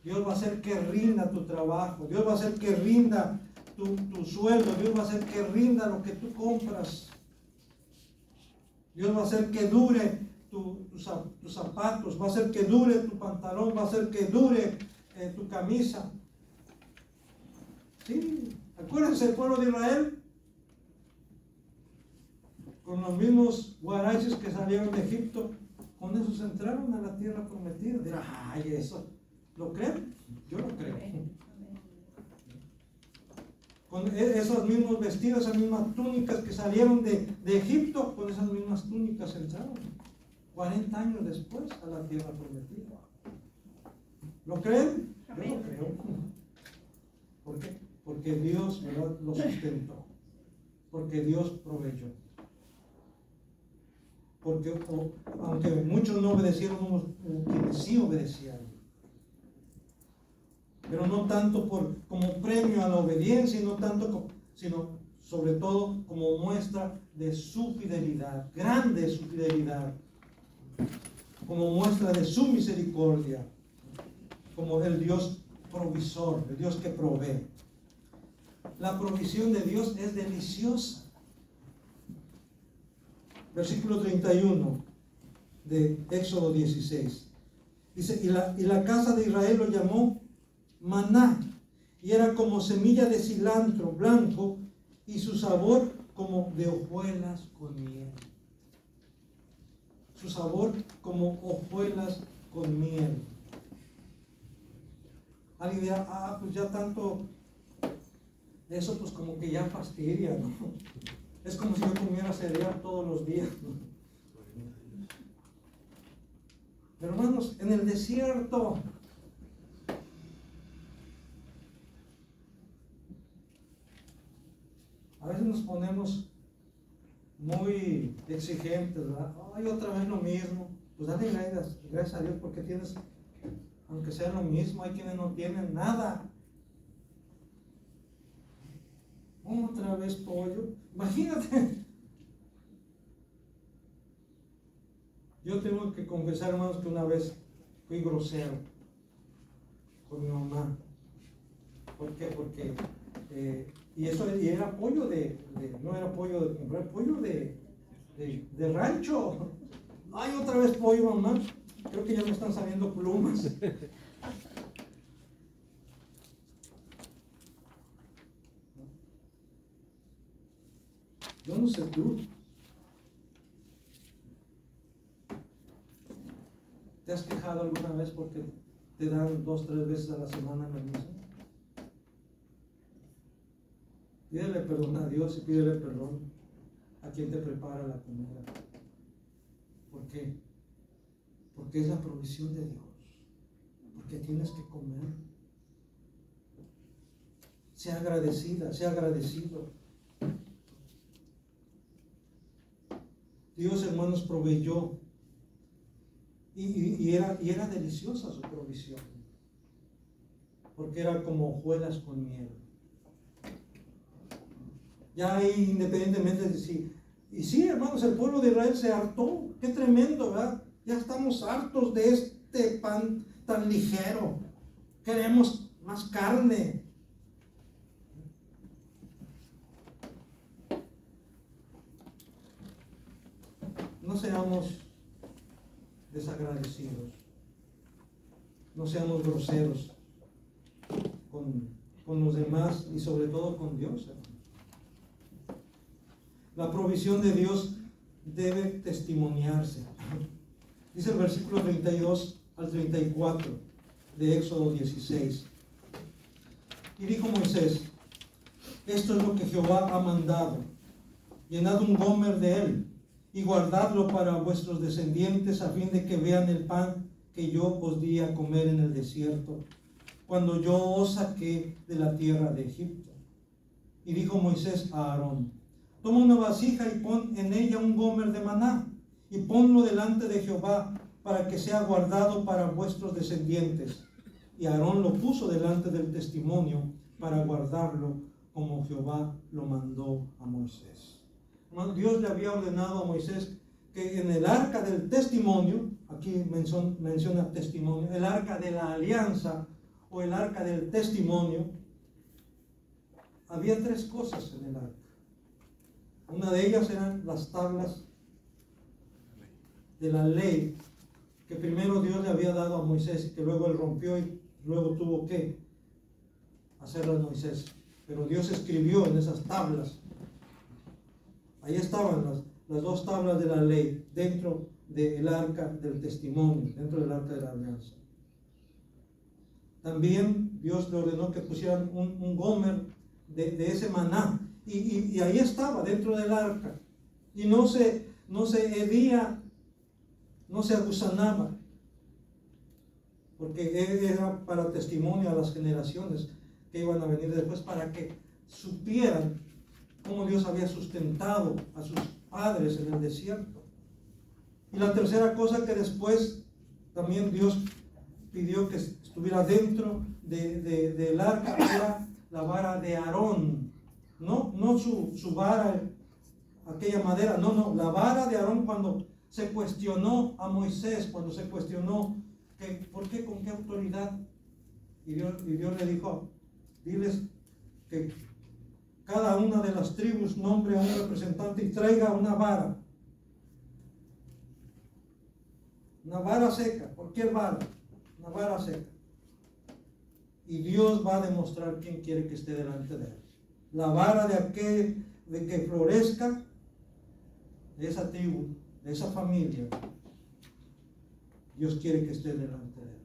Dios va a hacer que rinda tu trabajo. Dios va a hacer que rinda tu sueldo. Dios va a hacer que rinda lo que tú compras. Dios va a hacer que dure tus zapatos. Va a hacer que dure tu pantalón. Va a hacer que dure tu camisa. Sí, acuérdense el pueblo de Israel. Con los mismos guaraches que salieron de Egipto, con esos entraron a la tierra prometida. Dirán, ay, eso, ¿lo creen? Yo lo creo. Con esos mismos vestidos, esas mismas túnicas que salieron de Egipto, con esas mismas túnicas entraron 40 años después a la tierra prometida. ¿Lo creen? Yo lo creo. ¿Por qué? Porque Dios, ¿verdad?, lo sustentó. Porque Dios proveyó. Porque aunque muchos no obedecieron, hubo quienes sí obedecieron. Pero no tanto como premio a la obediencia, sino sobre todo como muestra de su fidelidad, grande su fidelidad, como muestra de su misericordia, como el Dios provisor, el Dios que provee. La provisión de Dios es deliciosa. Versículo 31 de Éxodo 16. Dice, y la casa de Israel lo llamó maná, y era como semilla de cilantro blanco, y su sabor como de hojuelas con miel. Su sabor como hojuelas con miel. Alguien dirá, pues ya tanto, eso pues como que ya fastidia, ¿no? Es como si yo comiera cereal todos los días, ¿no? Pero hermanos, en el desierto, a veces nos ponemos muy exigentes, ¿verdad? Ay, otra vez lo mismo. Pues dale gracias a Dios porque tienes, aunque sea lo mismo, hay quienes no tienen nada. Otra vez pollo. Imagínate. Yo tengo que confesar, hermanos, que una vez fui grosero con mi mamá. ¿Por qué? Porque y era pollo no era pollo de comprar, pollo de rancho. Ay, otra vez pollo, mamá. Creo que ya me están saliendo plumas. Yo no sé tú. ¿Te has quejado alguna vez porque te dan 2 o 3 veces a la semana en la misa? Pídele perdón a Dios y pídele perdón a quien te prepara la comida. ¿Por qué? Porque es la provisión de Dios. Porque tienes que comer. Sea agradecida, sea agradecido. Dios, hermanos, proveyó. Y era deliciosa su provisión. Porque era como hojuelas con miel. Ya ahí, independientemente de si... Y sí, hermanos, el pueblo de Israel se hartó. Qué tremendo, ¿verdad? Ya estamos hartos de este pan tan ligero. Queremos más carne. No seamos desagradecidos. No seamos groseros con los demás y sobre todo con Dios, hermano. La provisión de Dios debe testimoniarse. Dice el versículo 32 al 34 de Éxodo 16. Y dijo Moisés, esto es lo que Jehová ha mandado. Llenad un gomer de él y guardadlo para vuestros descendientes a fin de que vean el pan que yo os di a comer en el desierto, cuando yo os saqué de la tierra de Egipto. Y dijo Moisés a Aarón, toma una vasija y pon en ella un gomer de maná, y ponlo delante de Jehová, para que sea guardado para vuestros descendientes. y Aarón lo puso delante del testimonio para guardarlo como Jehová lo mandó a Moisés. Dios le había ordenado a Moisés que en el arca del testimonio, aquí menciona testimonio, el arca de la alianza o el arca del testimonio, había 3 cosas en el arca. Una de ellas eran las tablas de la ley que primero Dios le había dado a Moisés y que luego él rompió y luego tuvo que hacerlo a Moisés. Pero Dios escribió en esas tablas. Ahí estaban las 2 tablas de la ley dentro del arca del testimonio, dentro del arca de la alianza. También Dios le ordenó que pusieran un gomer de ese maná. Y ahí estaba dentro del arca. Y no se hedía, no se agusanaba. Porque era para testimonio a las generaciones que iban a venir después, para que supieran cómo Dios había sustentado a sus padres en el desierto. Y la tercera cosa que después también Dios pidió que estuviera dentro del arca era la vara de Aarón. No su vara, aquella madera, no, la vara de Aarón cuando se cuestionó a Moisés, cuando se cuestionó ¿por qué, con qué autoridad? Y Dios le dijo, diles que cada una de las tribus nombre a un representante y traiga una vara seca, cualquier vara, una vara seca. Y Dios va a demostrar quién quiere que esté delante de él. La vara de que florezca de esa tribu, de esa familia, Dios quiere que esté delante de él.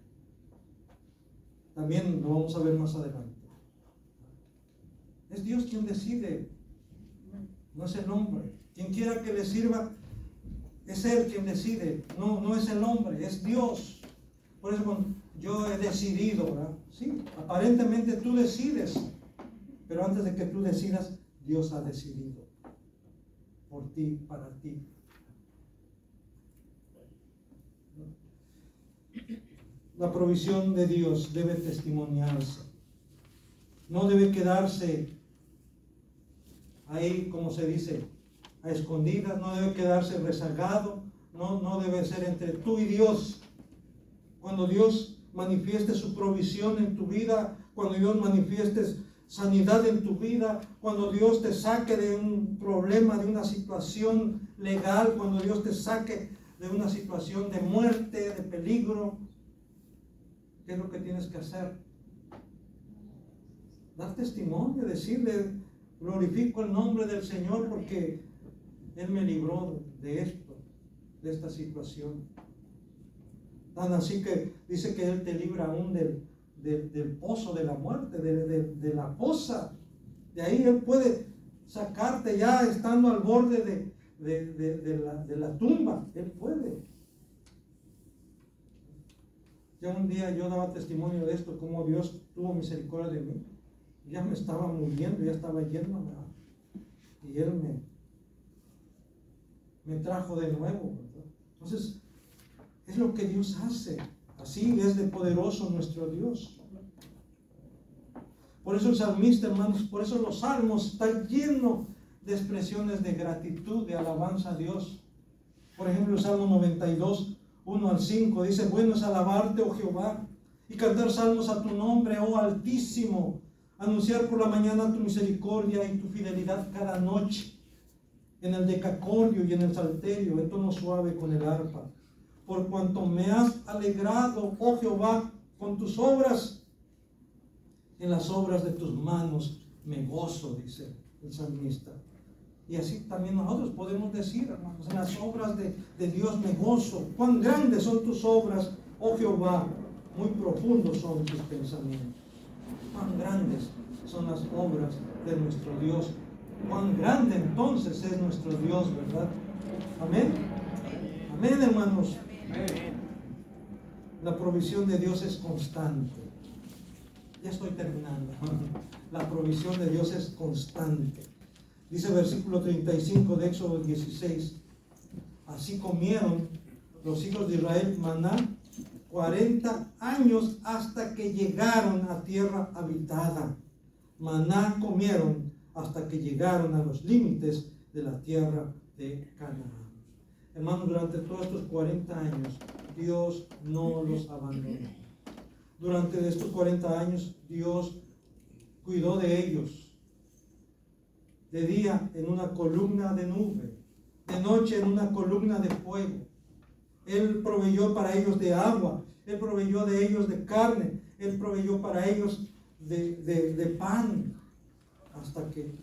También lo vamos a ver más adelante. Es Dios quien decide, no es el hombre. Quien quiera que le sirva, es Él quien decide, no es el hombre, es Dios. Por eso yo he decidido, ¿verdad? Sí, aparentemente tú decides, pero antes de que tú decidas, Dios ha decidido por ti, para ti. La provisión de Dios debe testimoniarse. No debe quedarse ahí, como se dice, a escondidas, no debe quedarse rezagado, no debe ser entre tú y Dios. Cuando Dios manifieste su provisión en tu vida, cuando Dios manifieste sanidad en tu vida, cuando Dios te saque de un problema, de una situación legal, cuando Dios te saque de una situación de muerte, de peligro, ¿qué es lo que tienes que hacer? Dar testimonio, decirle, glorifico el nombre del Señor porque Él me libró de esto, de esta situación. Tan así que dice que Él te libra aún del pozo de la muerte, de la fosa. De ahí Él puede sacarte ya estando al borde de la tumba. Él puede. Ya un día yo daba testimonio de esto, cómo Dios tuvo misericordia de mí. Ya me estaba muriendo, ya estaba yendo, ¿verdad? Y Él me trajo de nuevo, ¿verdad? Entonces, es lo que Dios hace. Así es de poderoso nuestro Dios. Por eso el salmista, hermanos, por eso los salmos están llenos de expresiones de gratitud, de alabanza a Dios. Por ejemplo, el Salmo 92, 1 al 5, dice, bueno es alabarte, oh Jehová, y cantar salmos a tu nombre, oh Altísimo, anunciar por la mañana tu misericordia y tu fidelidad cada noche, en el decacordio y en el salterio, en tono suave con el arpa. Por cuanto me has alegrado, oh Jehová, con tus obras, en las obras de tus manos me gozo, dice el salmista. Y así también nosotros podemos decir, hermanos, en las obras de Dios me gozo. Cuán grandes son tus obras, oh Jehová, muy profundos son tus pensamientos. Cuán grandes son las obras de nuestro Dios. Cuán grande entonces es nuestro Dios, ¿verdad? Amén. Amén, hermanos. La provisión de Dios es constante. Ya estoy terminando. La provisión de Dios es constante. Dice el versículo 35 de Éxodo 16. Así comieron los hijos de Israel maná 40 años hasta que llegaron a tierra habitada. Maná comieron hasta que llegaron a los límites de la tierra de Canaán. Hermanos, durante todos estos 40 años, Dios no los abandonó. Durante estos 40 años, Dios cuidó de ellos. De día en una columna de nube, de noche en una columna de fuego. Él proveyó para ellos de agua, Él proveyó de ellos de carne, Él proveyó para ellos de pan, hasta que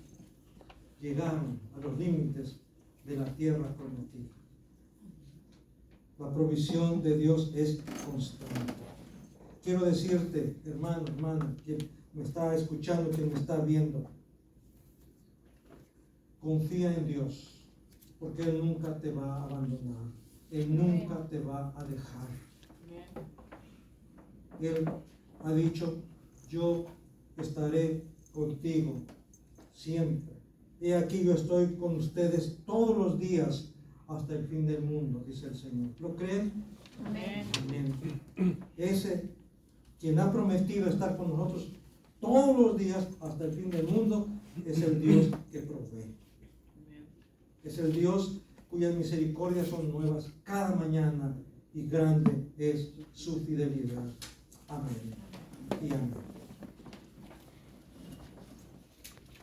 llegaron a los límites de la tierra prometida. La provisión de Dios es constante. Quiero decirte, hermano, hermana, quien me está escuchando, quien me está viendo, confía en Dios, porque Él nunca te va a abandonar. Él nunca te va a dejar. Él ha dicho, yo estaré contigo siempre. He aquí yo estoy con ustedes todos los días hasta el fin del mundo, dice el Señor. ¿Lo creen? Amén. Amén. Ese quien ha prometido estar con nosotros todos los días hasta el fin del mundo es el Dios que provee. Es el Dios cuyas misericordias son nuevas cada mañana y grande es su fidelidad. Amén y amén.